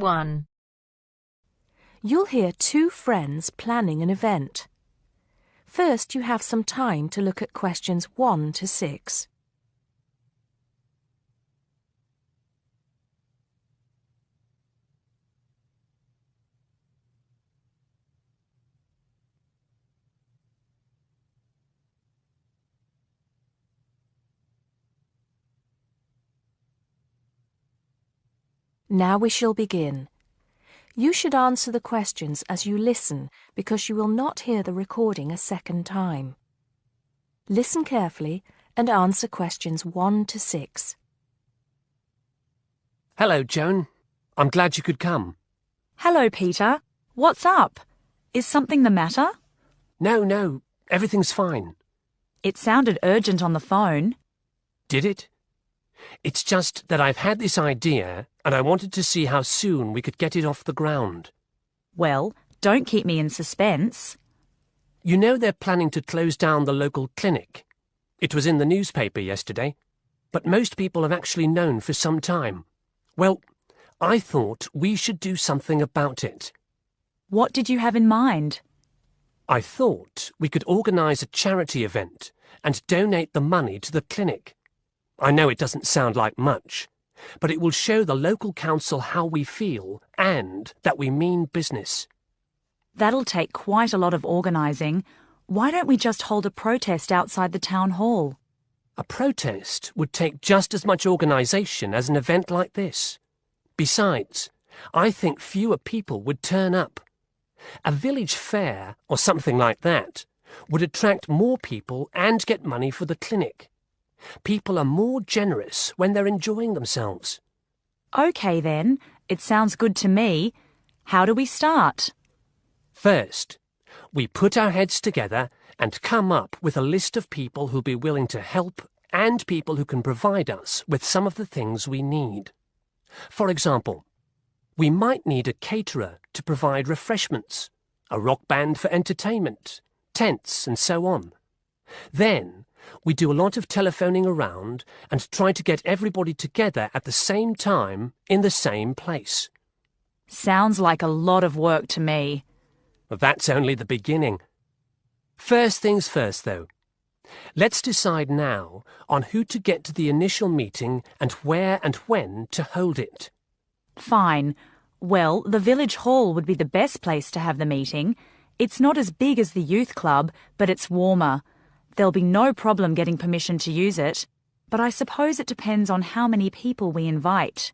1. You'll hear two friends planning an event. First, you have some time to look at questions 1 to 6. Now we shall begin. You should answer the questions as you listen because you will not hear the recording a second time. Listen carefully and answer questions 1 to 6. Hello, Joan. I'm glad you could come. Hello, Peter. What's up? Is something the matter? No, everything's fine. It sounded urgent on the phone. Did it? It's just that I've had this idea and I wanted to see how soon we could get it off the ground. Well, don't keep me in suspense. You know they're planning to close down the local clinic. It was in the newspaper yesterday, but most people have actually known for some time. Well, I thought we should do something about it. What did you have in mind? I thought we could organise a charity event and donate the money to the clinic. I know it doesn't sound like much, but it will show the local council how we feel and that we mean business. That'll take quite a lot of organising. Why don't we just hold a protest outside the town hall? A protest would take just as much organisation as an event like this. Besides, I think fewer people would turn up. A village fair or something like that would attract more people and get money for the clinic. People are more generous when they're enjoying themselves. OK then, it sounds good to me. How do we start? First, we put our heads together and come up with a list of people who'll be willing to help and people who can provide us with some of the things we need. For example, we might need a caterer to provide refreshments, a rock band for entertainment, tents and so on. Then, we do a lot of telephoning around and try to get everybody together at the same time in the same place. Sounds like a lot of work to me. Well, that's only the beginning. First things first, though. Let's decide now on who to get to the initial meeting and where and when to hold it. Fine. Well, the village hall would be the best place to have the meeting. It's not as big as the youth club, but it's warmer. There'll be no problem getting permission to use it, but I suppose it depends on how many people we invite.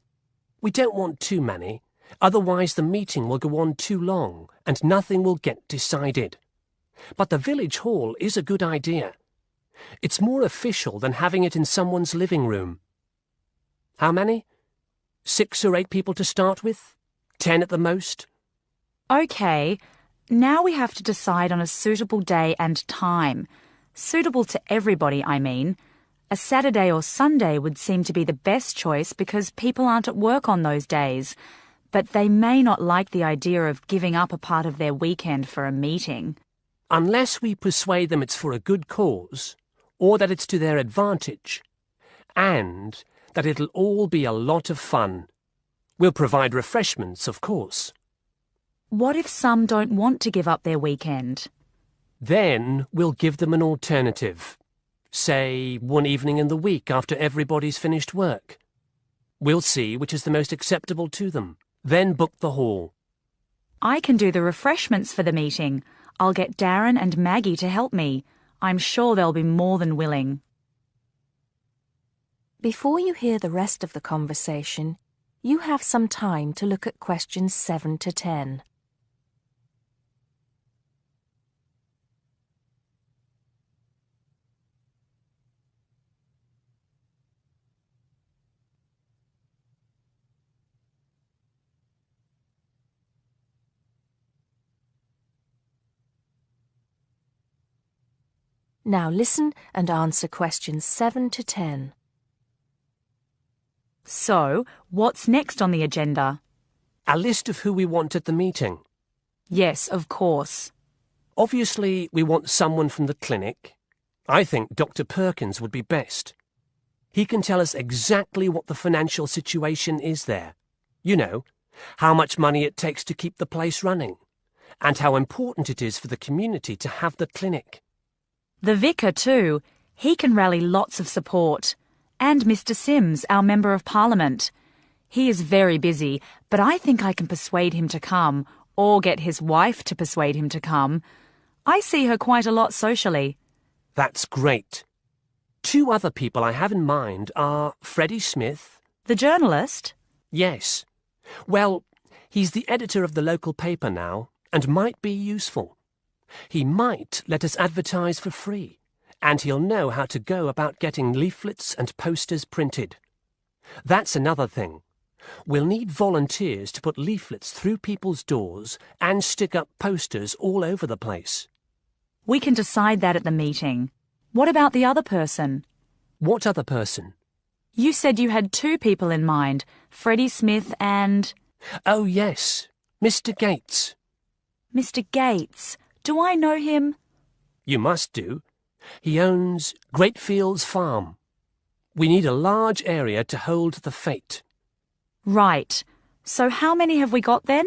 We don't want too many, otherwise the meeting will go on too long and nothing will get decided. But the village hall is a good idea. It's more official than having it in someone's living room. How many? 6 or 8 people to start with? 10 at the most? OK, now we have to decide on a suitable day and time. Suitable to everybody, I mean. A Saturday or Sunday would seem to be the best choice because people aren't at work on those days. But they may not like the idea of giving up a part of their weekend for a meeting. Unless we persuade them it's for a good cause, or that it's to their advantage, and that it'll all be a lot of fun. We'll provide refreshments, of course. What if some don't want to give up their weekend? Then we'll give them an alternative. Say, one evening in the week after everybody's finished work. We'll see which is the most acceptable to them. Then book the hall. I can do the refreshments for the meeting. I'll get Darren and Maggie to help me. I'm sure they'll be more than willing. Before you hear the rest of the conversation, you have some time to look at questions 7 to 10. Now listen and answer questions 7 to 10. So, what's next on the agenda? A list of who we want at the meeting. Yes, of course. Obviously, we want someone from the clinic. I think Dr. Perkins would be best. He can tell us exactly what the financial situation is there. You know, how much money it takes to keep the place running, and how important it is for the community to have the clinic. The vicar too. He can rally lots of support. And Mr. Sims, our Member of Parliament. He is very busy, but I think I can persuade him to come, or get his wife to persuade him to come. I see her quite a lot socially. That's great. 2 other people I have in mind are Freddie Smith. The journalist? Yes. Well, he's the editor of the local paper now, and might be useful. He might let us advertise for free, and he'll know how to go about getting leaflets and posters printed. That's another thing. We'll need volunteers to put leaflets through people's doors and stick up posters all over the place. We can decide that at the meeting. What about the other person? What other person? You said you had 2 people in mind, Freddie Smith and... Oh, yes, Mr. Gates. Mr. Gates. Do I know him? You must do. He owns Greatfields Farm. We need a large area to hold the fete. Right. So how many have we got then?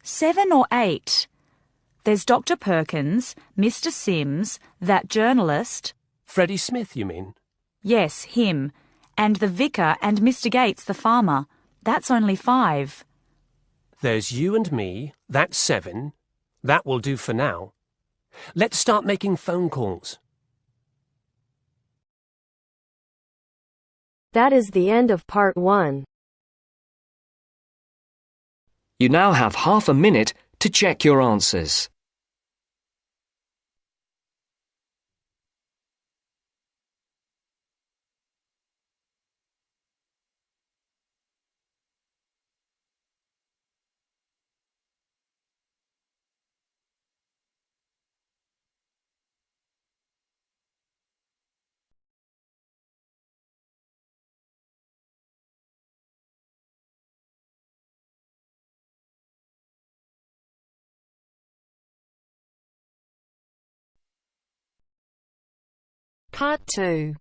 7 or 8? There's Dr. Perkins, Mr. Sims, that journalist. Freddie Smith, you mean? Yes, him. And the vicar and Mr. Gates, the farmer. That's only 5. There's you and me. That's 7. That will do for now. Let's start making phone calls. That is the end of part 1. You now have half a minute to check your answers. Part 2.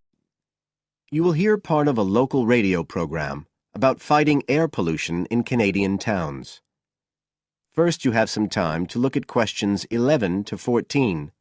You will hear part of a local radio program about fighting air pollution in Canadian towns. First, you have some time to look at questions 11 to 14.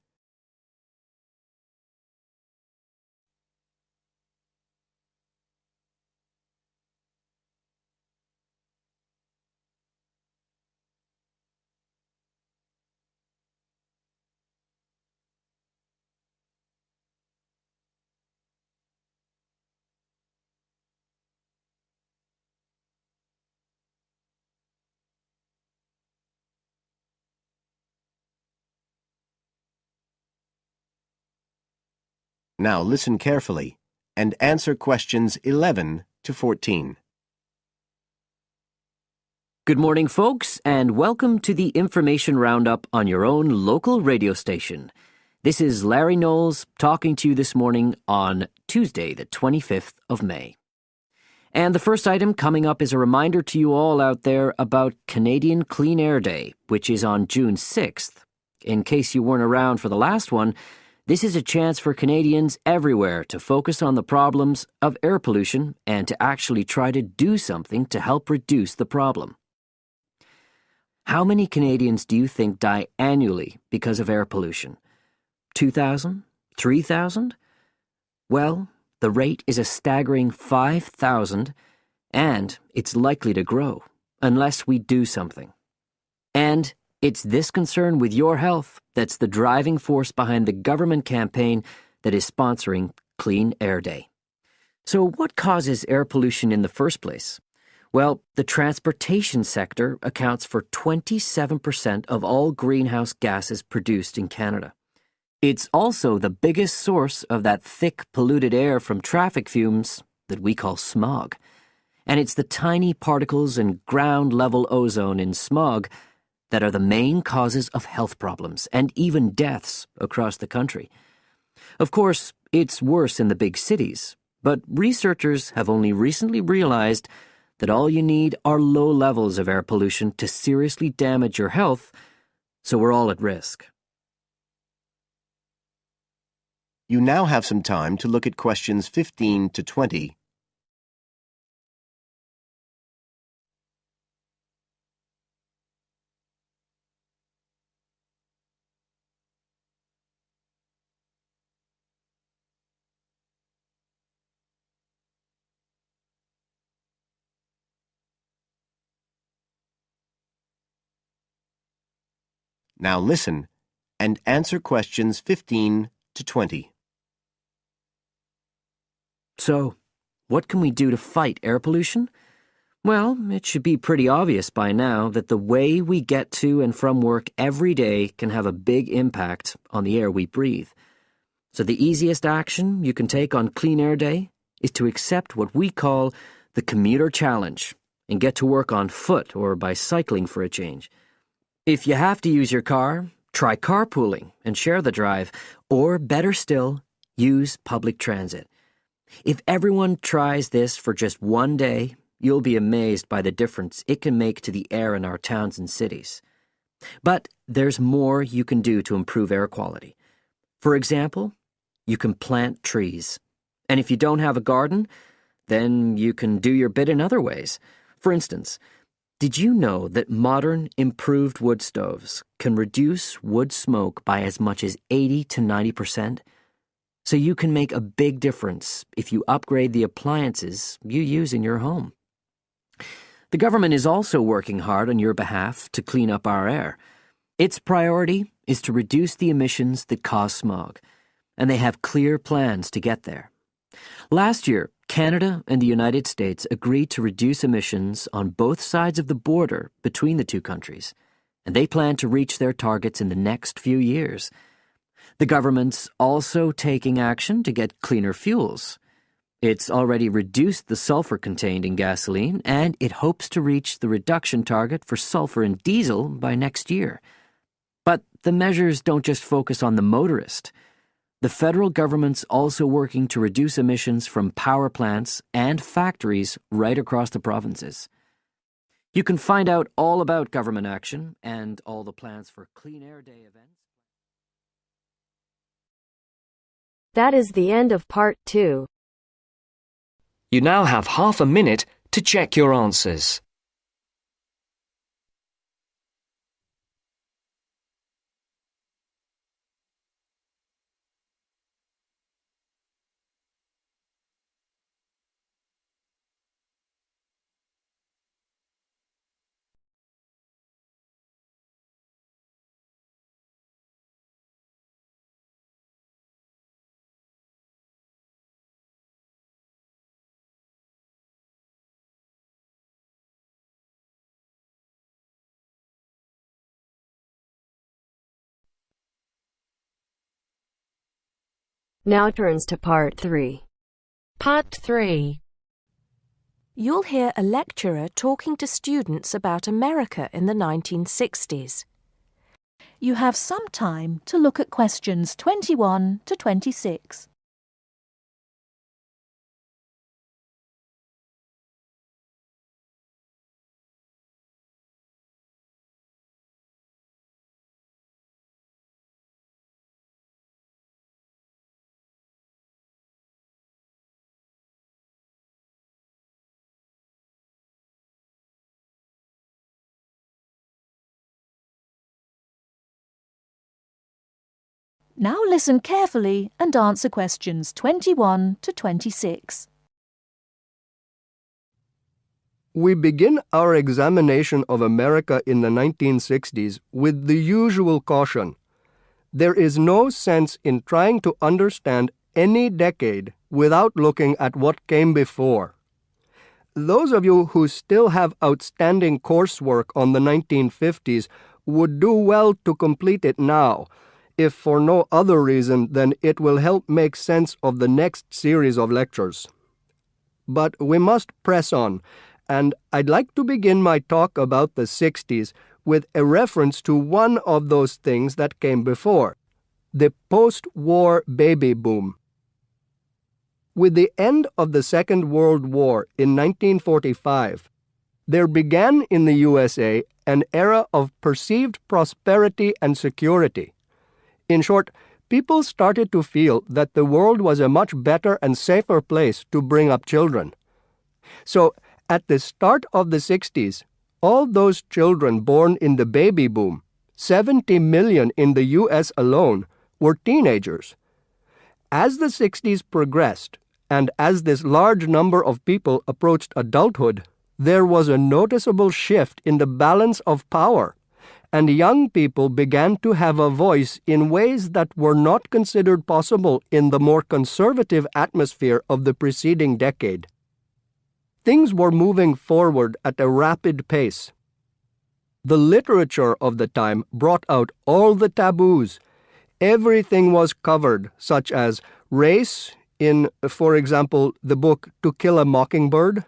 Now listen carefully and answer questions 11 to 14. Good morning, folks, and welcome to the Information Roundup on your own local radio station. This is Larry Knowles talking to you this morning on Tuesday, the 25th of May. And the first item coming up is a reminder to you all out there about Canadian Clean Air Day, which is on June 6th. In case you weren't around for the last one, this is a chance for Canadians everywhere to focus on the problems of air pollution and to actually try to do something to help reduce the problem. How many Canadians do you think die annually because of air pollution? 2,000? 3,000? Well, the rate is a staggering 5,000, and it's likely to grow unless we do something. And it's this concern with your health that's the driving force behind the government campaign that is sponsoring Clean Air Day. So what causes air pollution in the first place? Well, the transportation sector accounts for 27% of all greenhouse gases produced in Canada. It's also the biggest source of that thick, polluted air from traffic fumes that we call smog. And it's the tiny particles and ground-level ozone in smog that are the main causes of health problems and even deaths across the country. Of course, it's worse in the big cities, but researchers have only recently realized that all you need are low levels of air pollution to seriously damage your health, so we're all at risk. You now have some time to look at questions 15 to 20. Now listen and answer questions 15 to 20. So, what can we do to fight air pollution? Well, it should be pretty obvious by now that the way we get to and from work every day can have a big impact on the air we breathe. So the easiest action you can take on Clean Air Day is to accept what we call the commuter challenge and get to work on foot or by cycling for a change. If you have to use your car, try carpooling and share the drive, or better still, use public transit. If everyone tries this for just one day, you'll be amazed by the difference it can make to the air in our towns and cities. But there's more you can do to improve air quality. For example, you can plant trees. And if you don't have a garden, then you can do your bit in other ways. For instance, did you know that modern, improved wood stoves can reduce wood smoke by as much as 80 to 90%? So you can make a big difference if you upgrade the appliances you use in your home. The government is also working hard on your behalf to clean up our air. Its priority is to reduce the emissions that cause smog, and they have clear plans to get there. Last year, Canada and the United States agreed to reduce emissions on both sides of the border between the two countries, and they plan to reach their targets in the next few years. The government's also taking action to get cleaner fuels. It's already reduced the sulfur contained in gasoline, and it hopes to reach the reduction target for sulfur in diesel by next year. But the measures don't just focus on the motorist. The federal government's also working to reduce emissions from power plants and factories right across the provinces. You can find out all about government action and all the plans for Clean Air Day events. That is the end of part 2. You now have half a minute to check your answers. Now turns to part 3. Part 3. You'll hear a lecturer talking to students about America in the 1960s. You have some time to look at questions 21 to 26. Now listen carefully and answer questions 21 to 26. We begin our examination of America in the 1960s with the usual caution. There is no sense in trying to understand any decade without looking at what came before. Those of you who still have outstanding coursework on the 1950s would do well to complete it now, if for no other reason than it will help make sense of the next series of lectures. But we must press on, and I'd like to begin my talk about the 60s with a reference to one of those things that came before, the post-war baby boom. With the end of the Second World War in 1945, there began in the USA an era of perceived prosperity and security. In short, people started to feel that the world was a much better and safer place to bring up children. So, at the start of the 60s, all those children born in the baby boom, 70 million in the U.S. alone, were teenagers. As the 60s progressed, and as this large number of people approached adulthood, there was a noticeable shift in the balance of power, and young people began to have a voice in ways that were not considered possible in the more conservative atmosphere of the preceding decade. Things were moving forward at a rapid pace. The literature of the time brought out all the taboos. Everything was covered, such as race in, for example, the book To Kill a Mockingbird.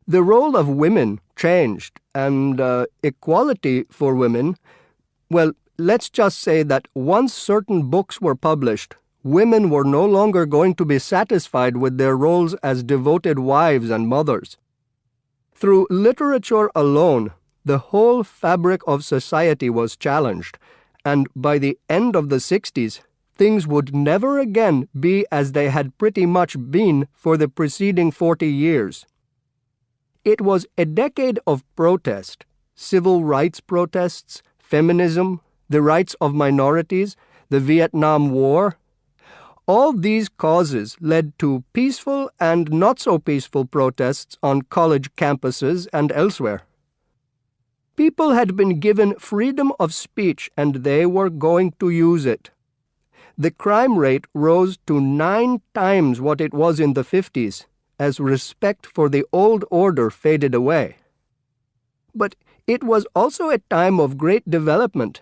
The role of women changed, and equality for women, well, let's just say that once certain books were published, women were no longer going to be satisfied with their roles as devoted wives and mothers. Through literature alone, the whole fabric of society was challenged, and by the end of the 60s, things would never again be as they had pretty much been for the preceding 40 years. It was a decade of protest, civil rights protests, feminism, the rights of minorities, the Vietnam War. All these causes led to peaceful and not so peaceful protests on college campuses and elsewhere. People had been given freedom of speech and they were going to use it. The crime rate rose to 9 times what it was in the 50s, as respect for the old order faded away. But it was also a time of great development.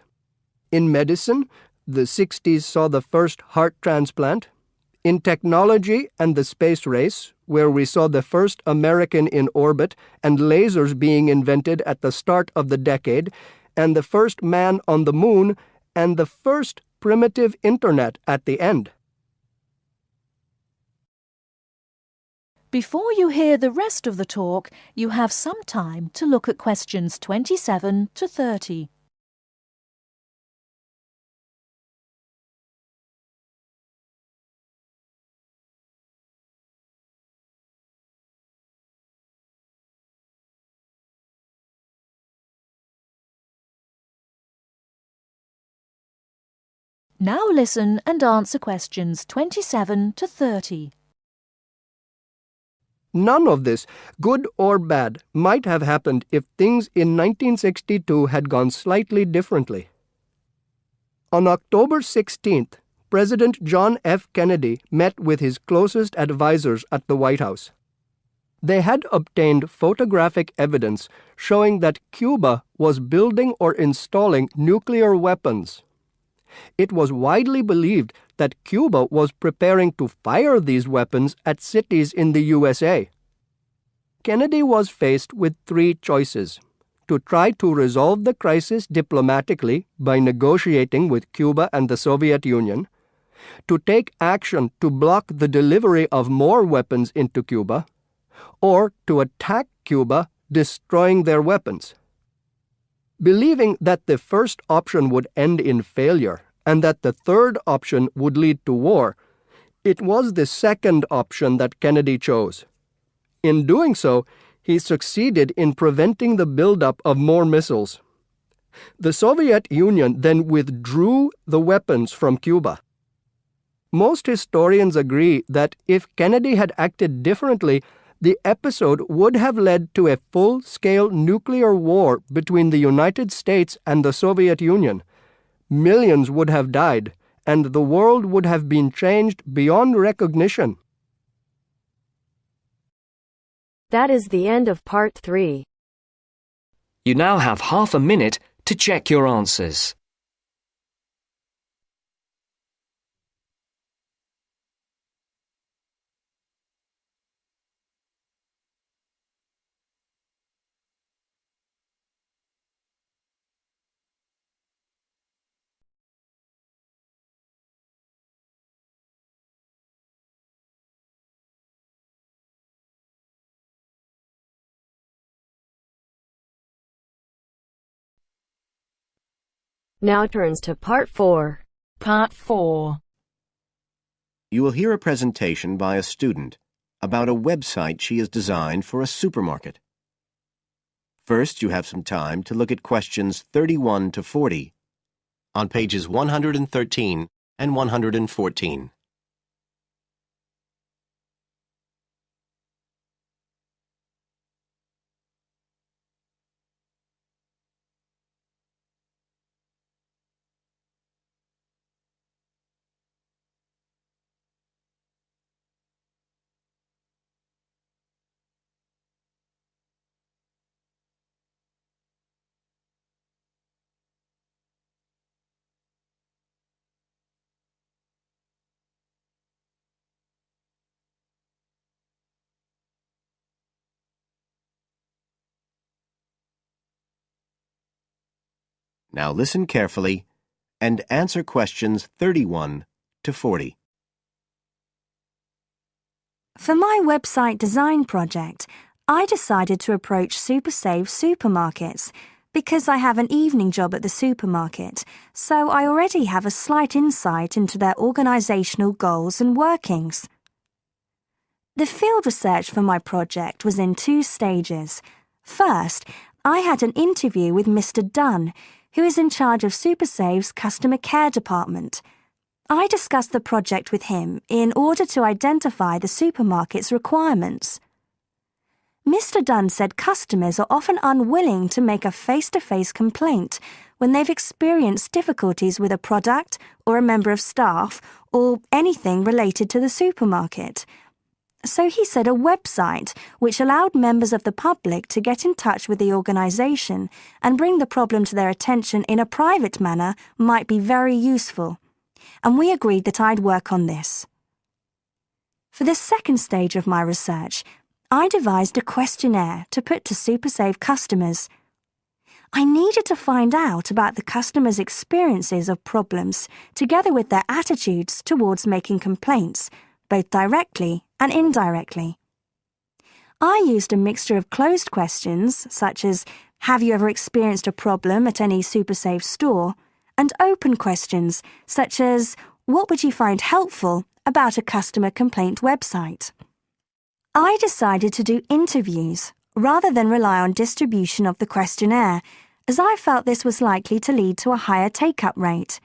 In medicine, the 60s saw the first heart transplant. In technology and the space race, where we saw the first American in orbit and lasers being invented at the start of the decade, and the first man on the moon, and the first primitive internet at the end. Before you hear the rest of the talk, you have some time to look at questions 27 to 30. Now listen and answer questions 27 to 30. None of this, good or bad, might have happened if things in 1962 had gone slightly differently. On October 16th, President John F. Kennedy met with his closest advisors at the White House. They had obtained photographic evidence showing that Cuba was building or installing nuclear weapons. It was widely believed that Cuba was preparing to fire these weapons at cities in the USA. Kennedy was faced with 3 choices: to try to resolve the crisis diplomatically by negotiating with Cuba and the Soviet Union, to take action to block the delivery of more weapons into Cuba, or to attack Cuba, destroying their weapons. Believing that the first option would end in failure and that the third option would lead to war, it was the second option that Kennedy chose. In doing so, he succeeded in preventing the buildup of more missiles. The Soviet Union then withdrew the weapons from Cuba. Most historians agree that if Kennedy had acted differently, the episode would have led to a full-scale nuclear war between the United States and the Soviet Union. Millions would have died, and the world would have been changed beyond recognition. That is the end of part 3. You now have half a minute to check your answers. Now turns to part 4. Part 4. You will hear a presentation by a student about a website she has designed for a supermarket. First, you have some time to look at questions 31 to 40 on pages 113 and 114. Now listen carefully and answer questions 31 to 40. For my website design project, I decided to approach SuperSave supermarkets because I have an evening job at the supermarket, so I already have a slight insight into their organisational goals and workings. The field research for my project was in 2 stages. First, I had an interview with Mr. Dunn, who is in charge of SuperSave's customer care department. I discussed the project with him in order to identify the supermarket's requirements. Mr. Dunn said customers are often unwilling to make a face-to-face complaint when they've experienced difficulties with a product or a member of staff or anything related to the supermarket. So he said a website which allowed members of the public to get in touch with the organisation and bring the problem to their attention in a private manner might be very useful, and we agreed that I'd work on this. For the second stage of my research, I devised a questionnaire to put to SuperSave customers. I needed to find out about the customers' experiences of problems together with their attitudes towards making complaints, both directly and indirectly. I used a mixture of closed questions, such as, have you ever experienced a problem at any SuperSave store? And open questions, such as, what would you find helpful about a customer complaint website? I decided to do interviews rather than rely on distribution of the questionnaire, as I felt this was likely to lead to a higher take-up rate.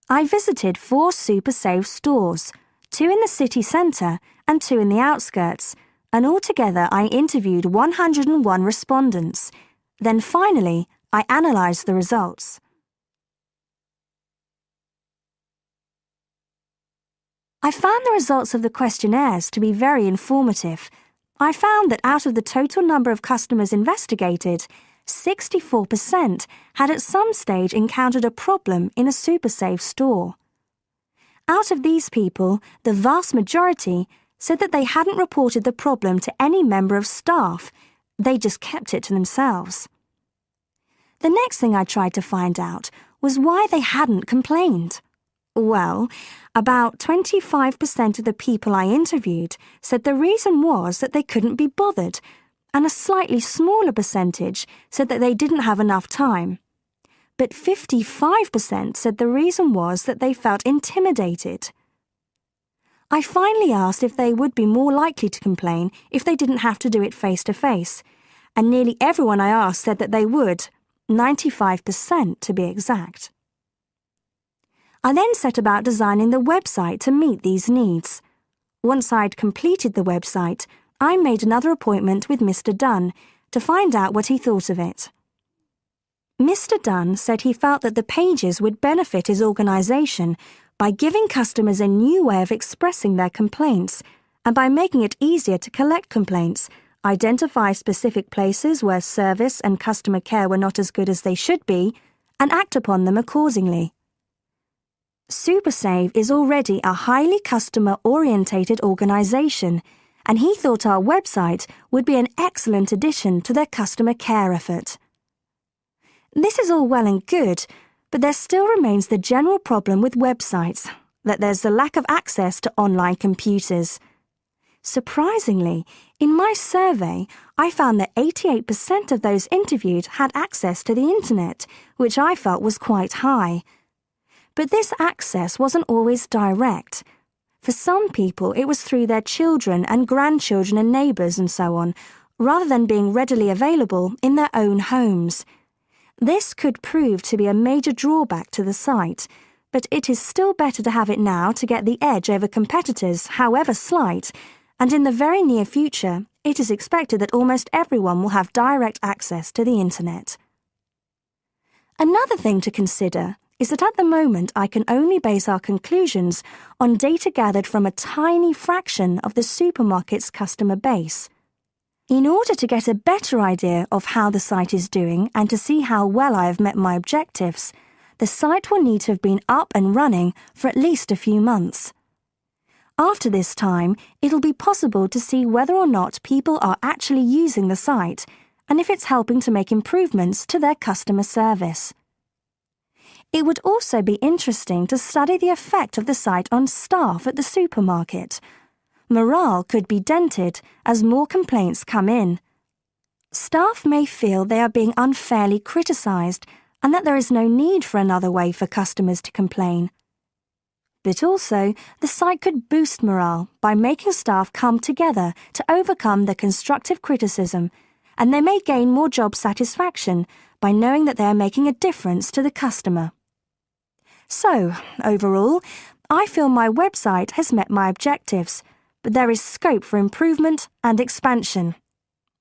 I visited 4 SuperSave stores, 2 in the city centre and 2 in the outskirts, and altogether I interviewed 101 respondents. Then finally, I analysed the results. I found the results of the questionnaires to be very informative. I found that out of the total number of customers investigated, 64% had at some stage encountered a problem in a SuperSave store. Out of these people, the vast majority said that they hadn't reported the problem to any member of staff. They just kept it to themselves. The next thing I tried to find out was why they hadn't complained. Well, about 25% of the people I interviewed said the reason was that they couldn't be bothered, and a slightly smaller percentage said that they didn't have enough time. But 55% said the reason was that they felt intimidated. I finally asked if they would be more likely to complain if they didn't have to do it face-to-face, and nearly everyone I asked said that they would, 95% to be exact. I then set about designing the website to meet these needs. Once I'd completed the website, I made another appointment with Mr. Dunn to find out what he thought of it. Mr. Dunn said he felt that the pages would benefit his organisation by giving customers a new way of expressing their complaints and by making it easier to collect complaints, identify specific places where service and customer care were not as good as they should be, and act upon them accordingly. SuperSave is already a highly customer-orientated organisation, and he thought our website would be an excellent addition to their customer care effort. This is all well and good, but there still remains the general problem with websites, that there's the lack of access to online computers. Surprisingly, in my survey, I found that 88% of those interviewed had access to the internet, which I felt was quite high. But this access wasn't always direct. For some people, it was through their children and grandchildren and neighbours and so on, rather than being readily available in their own homes. This could prove to be a major drawback to the site, but it is still better to have it now to get the edge over competitors, however slight, and in the very near future, it is expected that almost everyone will have direct access to the internet. Another thing to consider is that at the moment I can only base our conclusions on data gathered from a tiny fraction of the supermarket's customer base. In order to get a better idea of how the site is doing and to see how well I have met my objectives, the site will need to have been up and running for at least a few months. After this time, it'll be possible to see whether or not people are actually using the site and if it's helping to make improvements to their customer service. It would also be interesting to study the effect of the site on staff at the supermarket. Morale could be dented as more complaints come in. Staff may feel they are being unfairly criticised and that there is no need for another way for customers to complain. But also, the site could boost morale by making staff come together to overcome the constructive criticism, and they may gain more job satisfaction by knowing that they are making a difference to the customer. So, overall, I feel my website has met my objectives, but there is scope for improvement and expansion.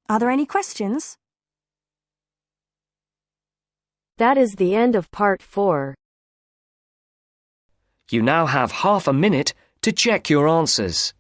Are there any questions? That is the end of part 4. You now have half a minute to check your answers.